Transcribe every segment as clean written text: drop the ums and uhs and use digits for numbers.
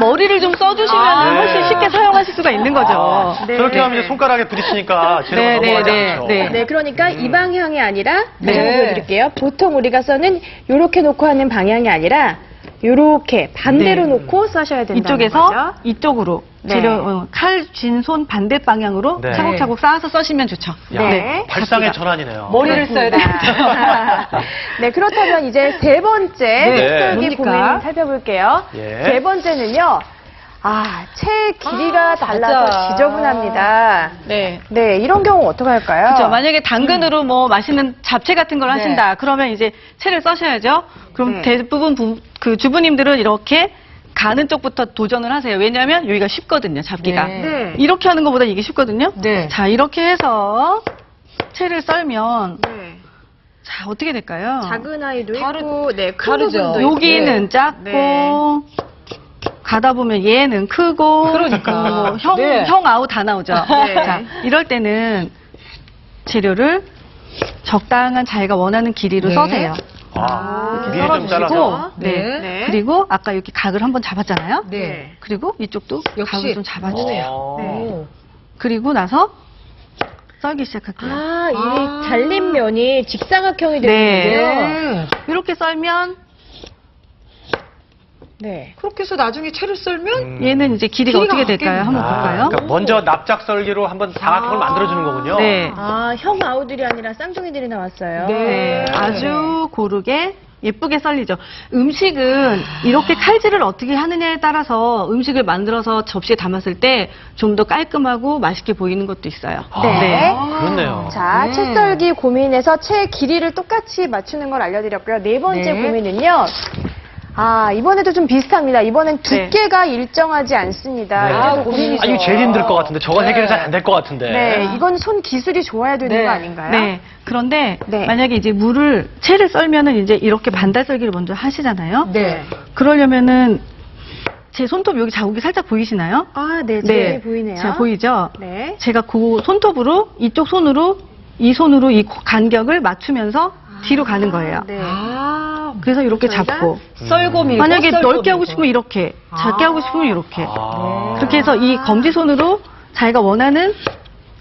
머리를 좀 써주시면 훨씬 쉽게 사용하실 수가 있는 거죠. 네. 저렇게 하면 이제 손가락에 부딪히니까 재료가 넘어가지 않죠. 네. 그러니까 이 방향이 아니라 다시 네. 한번 보여드릴게요. 보통 우리가 써는 이렇게 놓고 하는 방향이 아니라 이렇게 반대로 놓고 써셔야 된다는 이쪽에서 거죠. 이쪽으로 네. 재료 칼 쥔 손 반대 방향으로 네. 차곡차곡 쌓아서 써시면 좋죠. 야, 네. 발상의 전환이네요. 머리를 써야 돼. 네, 그렇다면 이제 세 번째 책썰기 뭡니까? 고민 살펴볼게요. 예. 세 번째는요. 채 길이가 달라서 맞아. 지저분합니다. 네. 네, 이런 경우 어떻게 할까요? 그렇죠. 만약에 당근으로 뭐 맛있는 잡채 같은 걸 하신다. 그러면 이제 채를 써셔야죠. 그럼 네. 대부분 그 주부님들은 이렇게 가는 쪽부터 도전을 하세요. 왜냐하면 여기가 쉽거든요. 잡기가. 네. 이렇게 하는 것보다 이게 쉽거든요. 네. 자, 이렇게 해서 채를 썰면 네. 자, 어떻게 될까요? 작은 아이도 다르- 있고, 네, 큰 다르죠. 부분도 있고. 여기는 작고 네. 가다 보면 얘는 크고 그러니까. 뭐 형, 네. 형 아우 다 나오죠. 네. 자, 이럴 때는 재료를 적당한 자기가 원하는 길이로 네. 써세요. 위에 좀 썰어주시고, 잘라서. 네. 네. 그리고 아까 이렇게 각을 한번 잡았잖아요. 네. 그리고 이쪽도 역시. 각을 좀 잡아주세요. 어. 그리고 나서 썰기 시작할게요. 이 잘린 면이 직사각형이 되는데요. 이렇게 썰면 네. 그렇게 해서 나중에 채를 썰면 얘는 이제 길이가 길이가 어떻게 될까요? 한번 볼까요? 그러니까 먼저 납작 썰기로 한번 사각형을 만들어주는 거군요. 네. 형 아우들이 아니라 쌍둥이들이 나왔어요. 네, 아주 고르게 예쁘게 썰리죠. 음식은 이렇게 칼질을 어떻게 하느냐에 따라서 음식을 만들어서 접시에 담았을 때 좀 더 깔끔하고 맛있게 보이는 것도 있어요. 네. 그렇네요. 자, 채 썰기 고민에서 채 길이를 똑같이 맞추는 걸 알려드렸고요. 네 번째 네. 고민은요. 이번에도 좀 비슷합니다. 이번엔 두께가 일정하지 않습니다. 네. 이게 더 고민이죠. 이거 제일 힘들 것 같은데. 저건 해결이 잘 안 될 것 같은데. 네, 이건 손 기술이 좋아야 되는 네. 거 아닌가요? 네. 그런데 네. 만약에 이제 채를 썰면은 이제 이렇게 반달 썰기를 먼저 하시잖아요. 네. 그러려면은 제 손톱 여기 자국이 살짝 보이시나요? 네, 제 보이네요. 자, 보이죠? 네. 제가 그 손톱으로 이쪽 손으로 이 손으로 이 간격을 맞추면서 뒤로 가는 거예요. 네. 그래서 이렇게 저희가 잡고 썰고 밀고 만약에 썰고 넓게 하고 밀고. 싶으면 이렇게 작게 하고 싶으면 이렇게 아. 그렇게 해서 이 검지손으로 자기가 원하는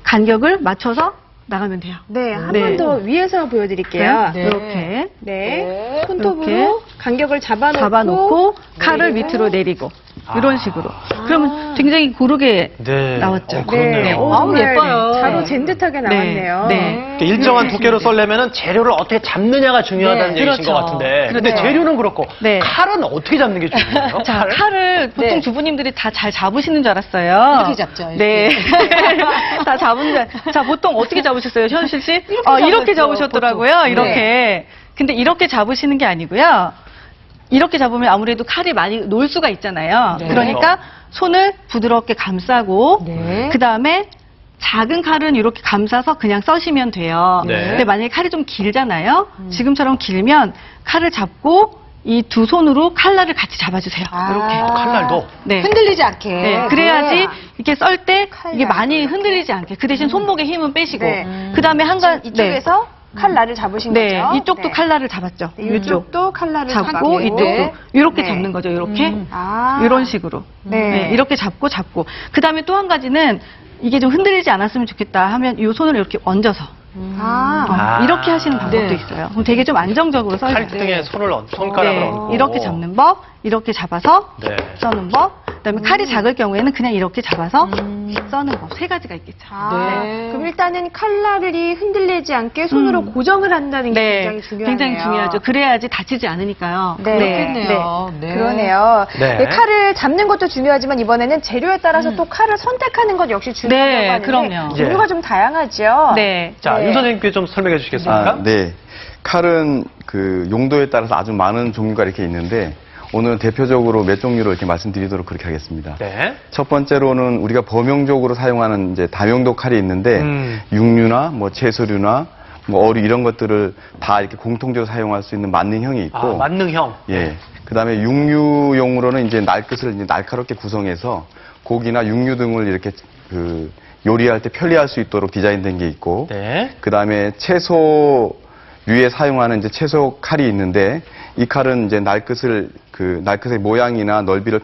간격을 맞춰서 나가면 돼요. 네, 한 네. 번 더 위에서 보여드릴게요. 네. 이렇게 네. 손톱으로 이렇게 간격을 잡아놓고 칼을 내리고. 밑으로 내리고 아. 이런 식으로 그러면 굉장히 고르게 네. 나왔죠. 그렇네요. 정말 예뻐요. 자로 잰 듯하게 나왔네요. 네. 그러니까 일정한 두께로 썰려면은 재료를 어떻게 잡느냐가 중요하다는 네, 얘기신 그렇죠. 것 같은데. 근데 그렇죠. 재료는 그렇고 네. 칼은 어떻게 잡는 게 중요해요? 자, 칼을 보통 네. 주부님들이 다 잘 잡으시는 줄 알았어요. 이렇게 잡죠, 네. 이렇게. 다 잡은 줄. 자, 보통 어떻게 잡으셨어요, 현실 씨? 잡았죠, 이렇게 잡으셨더라고요. 보통. 이렇게. 네. 근데 이렇게 잡으시는 게 아니고요. 이렇게 잡으면 아무래도 칼이 많이 놓을 수가 있잖아요. 네. 그러니까 손을 부드럽게 감싸고 네. 그다음에 작은 칼은 이렇게 감싸서 그냥 써시면 돼요. 네. 근데 만약에 칼이 좀 길잖아요. 지금처럼 길면 칼을 잡고 이 두 손으로 칼날을 같이 잡아주세요. 이렇게. 칼날도. 네. 흔들리지 않게. 네, 그래야지 이렇게 썰 때 이게 많이 이렇게. 흔들리지 않게. 그 대신 손목에 힘은 빼시고. 네. 그다음에 한 가지 이쪽에서 칼날을 잡으신 네, 거죠? 이쪽도 네. 칼날을 잡았죠. 이쪽 이쪽도 칼날을 잡고 잡고 이쪽도 이렇게 네. 잡는 거죠. 이렇게 아. 이런 식으로. 네. 이렇게 잡고. 그다음에 또 한 가지는 이게 좀 흔들리지 않았으면 좋겠다 하면 이 손을 이렇게 얹어서 아. 이렇게 하시는 방법도 네. 있어요. 그럼 되게 좀 안정적으로 써요. 칼등에 손가락을 얹고. 이렇게 잡는 법, 이렇게 잡아서 네. 써는 법, 그다음에 칼이 작을 경우에는 그냥 이렇게 잡아서 써는 법. 세 가지가 있겠죠. 네. 그럼 일단은 칼날이 흔들리지 않게 손으로 고정을 한다는 게 굉장히 중요하네요. 굉장히 중요하죠. 그래야지 다치지 않으니까요. 네. 그렇겠네요. 네. 그러네요. 네. 네, 칼을 잡는 것도 중요하지만 이번에는 재료에 따라서 또 칼을 선택하는 것 역시 중요하다고 네, 하는데 그럼요. 종류가 좀 다양하죠. 네. 자, 네. 윤 선생님께 좀 설명해 주시겠습니까? 네. 칼은 그 용도에 따라서 아주 많은 종류가 이렇게 있는데 오늘 대표적으로 몇 종류를 이렇게 말씀드리도록 그렇게 하겠습니다. 네. 첫 번째로는 우리가 범용적으로 사용하는 이제 다용도 칼이 있는데 육류나 뭐 채소류나 뭐 어류 이런 것들을 다 이렇게 공통적으로 사용할 수 있는 만능형이 있고 만능형. 예. 그다음에 육류용으로는 이제 날끝을 이제 날카롭게 구성해서 고기나 육류 등을 이렇게 그 요리할 때 편리할 수 있도록 디자인된 게 있고 네. 그다음에 채소류에 사용하는 이제 채소 칼이 있는데 이 칼은 이제 날끝의 모양이나 넓이를